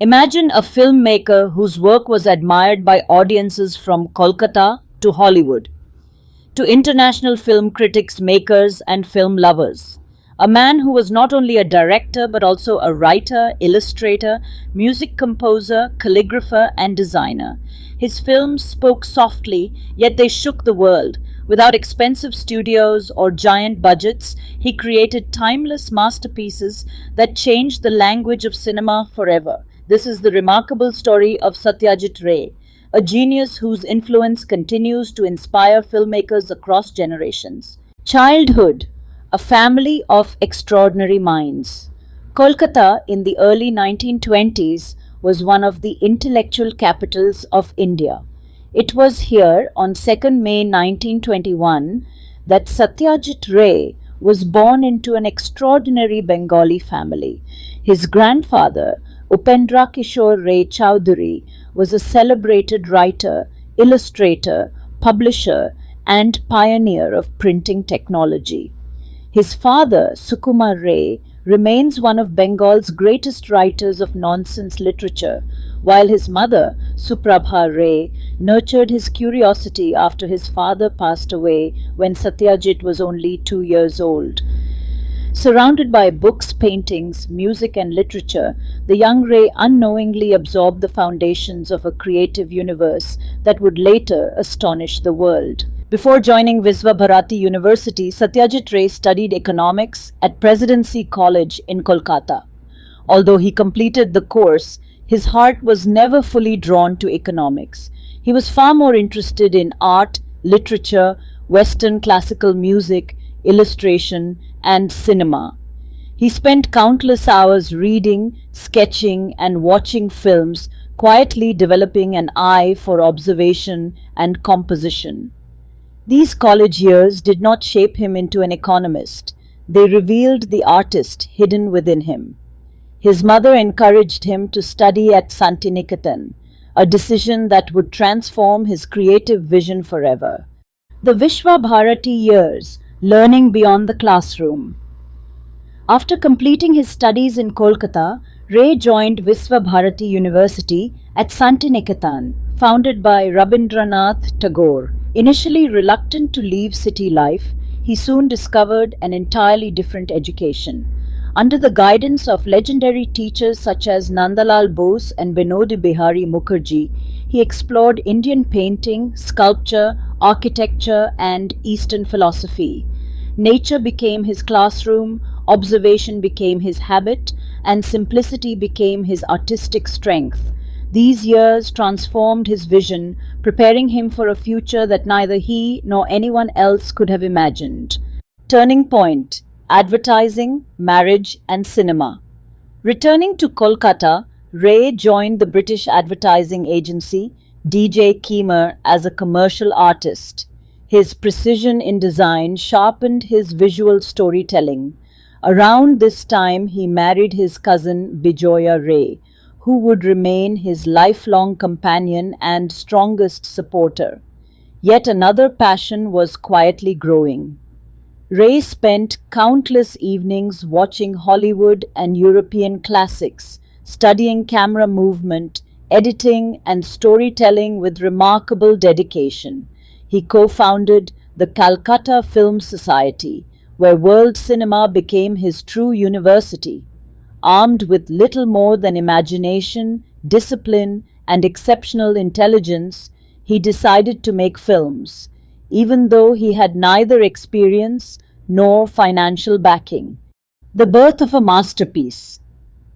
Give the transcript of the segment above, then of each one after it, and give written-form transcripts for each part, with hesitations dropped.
Imagine a filmmaker whose work was admired by audiences from Kolkata to Hollywood, to international film critics, makers, and film lovers. A man who was not only a director but also a writer, illustrator, music composer, calligrapher, and designer. His films spoke softly, yet they shook the world. Without expensive studios or giant budgets, he created timeless masterpieces that changed the language of cinema forever. This is the remarkable story of Satyajit Ray, a genius whose influence continues to inspire filmmakers across generations. Childhood, a family of extraordinary minds. Kolkata in the early 1920s was one of the intellectual capitals of India. It was here on 2nd May 1921 that Satyajit Ray was born into an extraordinary Bengali family. His grandfather, Upendra Kishore Ray Chowdhury, was a celebrated writer, illustrator, publisher, and pioneer of printing technology. His father, Sukumar Ray, remains one of Bengal's greatest writers of nonsense literature, while his mother, Suprabha Ray, nurtured his curiosity after his father passed away when Satyajit was only 2 years old. Surrounded by books, paintings, music, and literature, the young Ray unknowingly absorbed the foundations of a creative universe that would later astonish the world. Before joining Visva Bharati University, Satyajit Ray studied economics at Presidency College in Kolkata. Although he completed the course, his heart was never fully drawn to economics. He was far more interested in art, literature, Western classical music, illustration, and cinema. He spent countless hours reading, sketching, and watching films, quietly developing an eye for observation and composition. These college years did not shape him into an economist. They revealed the artist hidden within him. His mother encouraged him to study at Santiniketan, a decision that would transform his creative vision forever. The Vishwa Bharati years, learning beyond the classroom. After completing his studies in Kolkata, Ray joined Visva Bharati University at Santiniketan, founded by Rabindranath Tagore. Initially reluctant to leave city life, he soon discovered an entirely different education. Under the guidance of legendary teachers such as Nandalal Bose and Binodi Bihari Mukherjee, he explored Indian painting, sculpture, architecture, and Eastern philosophy. Nature became his classroom, observation became his habit, and simplicity became his artistic strength. These years transformed his vision, preparing him for a future that neither he nor anyone else could have imagined. Turning point: advertising, marriage, and cinema. Returning to Kolkata, Ray joined the British advertising agency DJ Keemer as a commercial artist. His precision in design sharpened his visual storytelling. Around this time, he married his cousin Bijoya Ray, who would remain his lifelong companion and strongest supporter. Yet another passion was quietly growing. Ray spent countless evenings watching Hollywood and European classics, studying camera movement, editing, and storytelling with remarkable dedication. He co-founded the Calcutta Film Society, where world cinema became his true university. Armed with little more than imagination, discipline, and exceptional intelligence, he decided to make films, even though he had neither experience nor financial backing. The birth of a masterpiece.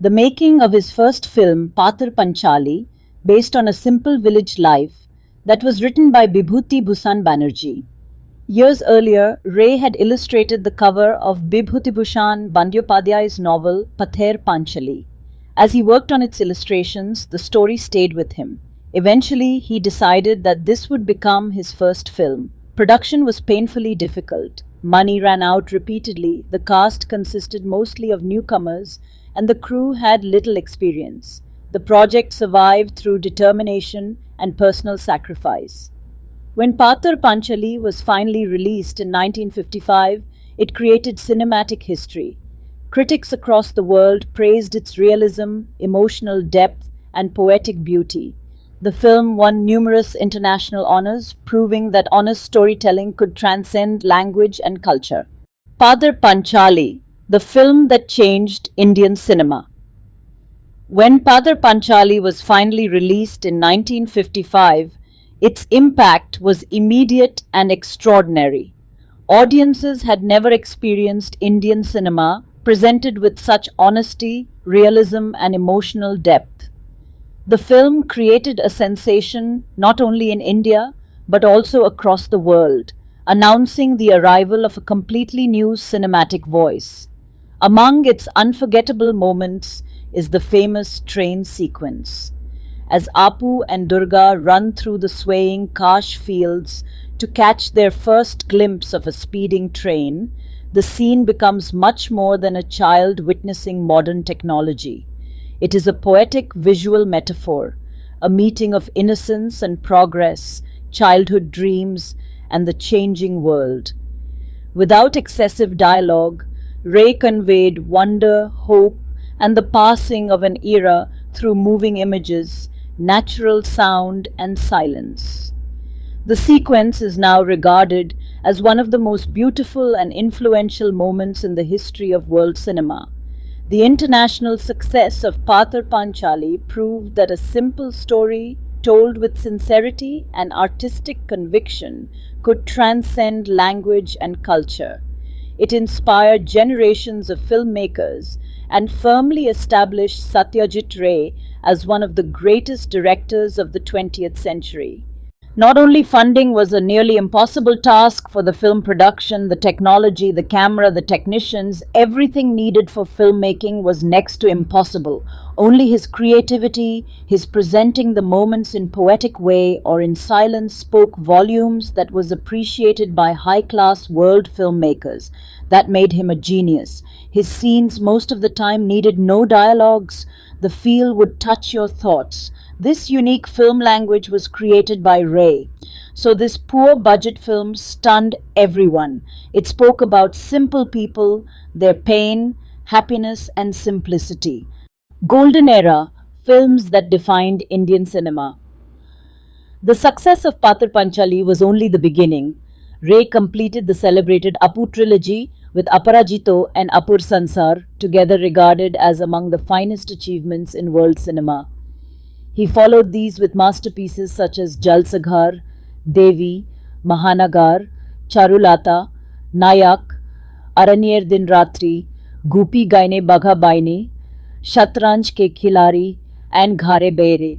The making of his first film, Patar Panchali, based on a simple village life, that was written by Bibhuti Bhusan Banerjee. Years earlier, Ray had illustrated the cover of Bibhuti Bhushan Bandyopadhyay's novel Patar Panchali. As he worked on its illustrations, the story stayed with him. Eventually, he decided that this would become his first film. Production was painfully difficult. Money ran out repeatedly, the cast consisted mostly of newcomers, and the crew had little experience. The project survived through determination and personal sacrifice. When Patar Panchali was finally released in 1955, it created cinematic history. Critics across the world praised its realism, emotional depth, and poetic beauty. The film won numerous international honors, proving that honest storytelling could transcend language and culture. Padar Panchali, the film that changed Indian cinema. When Padar Panchali was finally released in 1955, its impact was immediate and extraordinary. Audiences had never experienced Indian cinema presented with such honesty, realism, and emotional depth. The film created a sensation not only in India but also across the world, announcing the arrival of a completely new cinematic voice. Among its unforgettable moments is the famous train sequence. As Apu and Durga run through the swaying Kash fields to catch their first glimpse of a speeding train, the scene becomes much more than a child witnessing modern technology. It is a poetic visual metaphor, a meeting of innocence and progress, childhood dreams, and the changing world. Without excessive dialogue, Ray conveyed wonder, hope, and the passing of an era through moving images, natural sound, and silence. The sequence is now regarded as one of the most beautiful and influential moments in the history of world cinema. The international success of Padar Panchali proved that a simple story told with sincerity and artistic conviction could transcend language and culture. It inspired generations of filmmakers and firmly established Satyajit Ray as one of the greatest directors of the 20th century. Not only funding was a nearly impossible task for the film production, the technology, the camera, the technicians, everything needed for filmmaking was next to impossible. Only his creativity, his presenting the moments in poetic way or in silence spoke volumes that was appreciated by high-class world filmmakers. That made him a genius. His scenes most of the time needed no dialogues. The feel would touch your thoughts. This unique film language was created by Ray. So this poor budget film stunned everyone. It spoke about simple people, their pain, happiness, and simplicity. Golden Era, films that defined Indian cinema. The success of Padar Panchali was only the beginning. Ray completed the celebrated Apu trilogy with Aparajito and Apur Sansar, together regarded as among the finest achievements in world cinema. He followed these with masterpieces such as Jalsaghar, Devi, Mahanagar, Charulata, Nayak, Aranyer Din Ratri, Gupi Gaine Bagha Baine, Shatranj Ke Khilari, and Ghare Beire.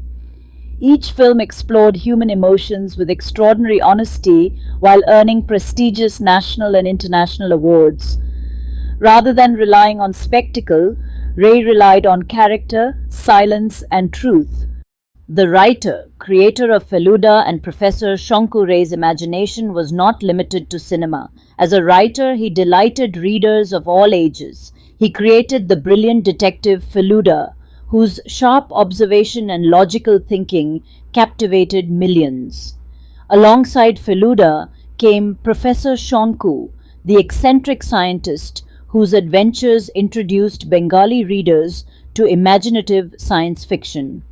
Each film explored human emotions with extraordinary honesty while earning prestigious national and international awards. Rather than relying on spectacle, Ray relied on character, silence, and truth. The writer, creator of Feluda and Professor Shonku Ray's imagination was not limited to cinema. As a writer, he delighted readers of all ages. He created the brilliant detective Feluda, whose sharp observation and logical thinking captivated millions. Alongside Feluda came Professor Shonku, the eccentric scientist whose adventures introduced Bengali readers to imaginative science fiction.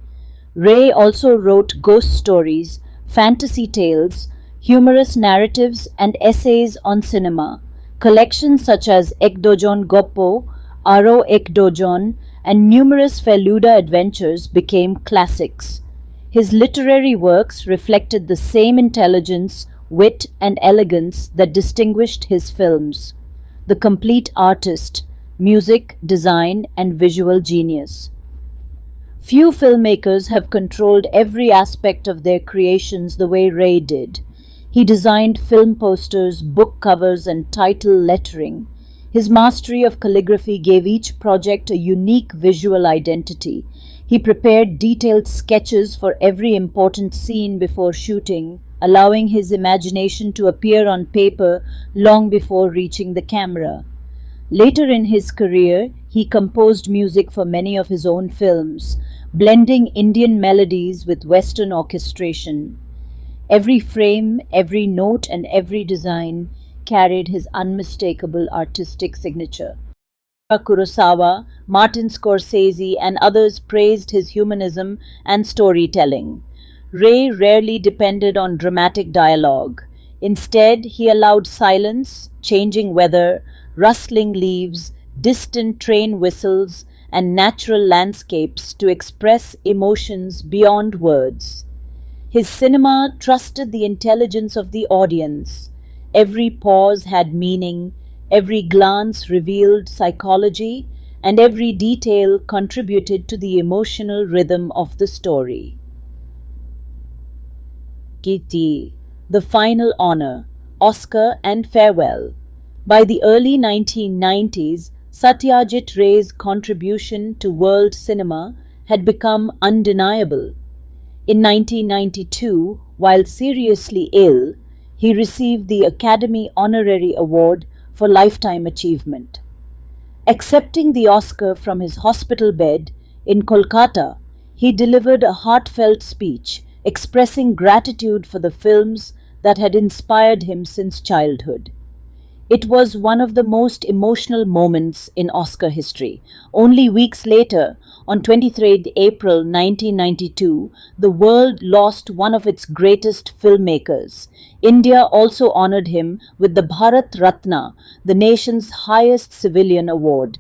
Ray also wrote ghost stories, fantasy tales, humorous narratives, and essays on cinema. Collections such as Ek Dojon Goppo, Aro Ek Dojon, and numerous Feluda adventures became classics. His literary works reflected the same intelligence, wit, and elegance that distinguished his films. The complete artist, music, design, and visual genius. Few filmmakers have controlled every aspect of their creations the way Ray did. He designed film posters, book covers, and title lettering. His mastery of calligraphy gave each project a unique visual identity. He prepared detailed sketches for every important scene before shooting, allowing his imagination to appear on paper long before reaching the camera. Later in his career, he composed music for many of his own films, blending Indian melodies with Western orchestration. Every frame, every note, and every design carried his unmistakable artistic signature. Kurosawa, Martin Scorsese, and others praised his humanism and storytelling. Ray rarely depended on dramatic dialogue. Instead, he allowed silence, changing weather, rustling leaves, distant train whistles, and natural landscapes to express emotions beyond words. His cinema trusted the intelligence of the audience. Every pause had meaning, every glance revealed psychology, and every detail contributed to the emotional rhythm of the story. Kiti, the final honor, Oscar and farewell. By the early 1990s, Satyajit Ray's contribution to world cinema had become undeniable. In 1992, while seriously ill, he received the Academy Honorary Award for Lifetime Achievement. Accepting the Oscar from his hospital bed in Kolkata, he delivered a heartfelt speech expressing gratitude for the films that had inspired him since childhood. It was one of the most emotional moments in Oscar history. Only weeks later, on 23rd April 1992, the world lost one of its greatest filmmakers. India also honored him with the Bharat Ratna, the nation's highest civilian award.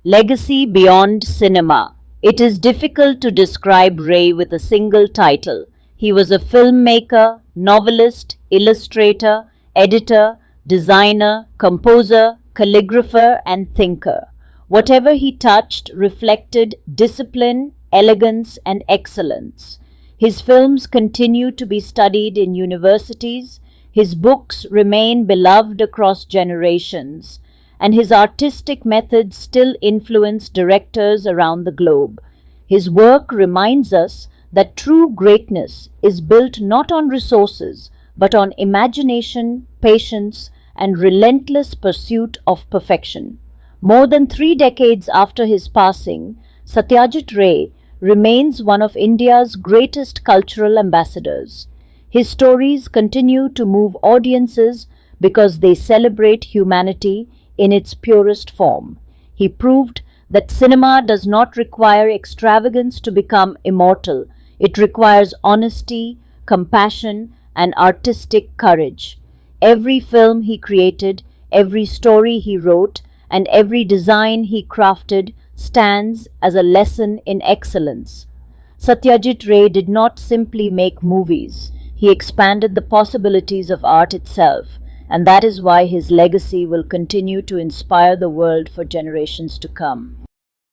Legacy beyond cinema. It is difficult to describe Ray with a single title. He was a filmmaker, novelist, illustrator, editor, designer, composer, calligrapher, and thinker. Whatever he touched reflected discipline, elegance, and excellence. His films continue to be studied in universities, his books remain beloved across generations, and his artistic methods still influence directors around the globe. His work reminds us that true greatness is built not on resources but on imagination, patience, and relentless pursuit of perfection. More than 3 decades after his passing, Satyajit Ray remains one of India's greatest cultural ambassadors. His stories continue to move audiences because they celebrate humanity in its purest form. He proved that cinema does not require extravagance to become immortal. It requires honesty, compassion, and artistic courage. Every film he created, every story he wrote, and every design he crafted stands as a lesson in excellence. Satyajit Ray did not simply make movies, he expanded the possibilities of art itself, and that is why his legacy will continue to inspire the world for generations to come.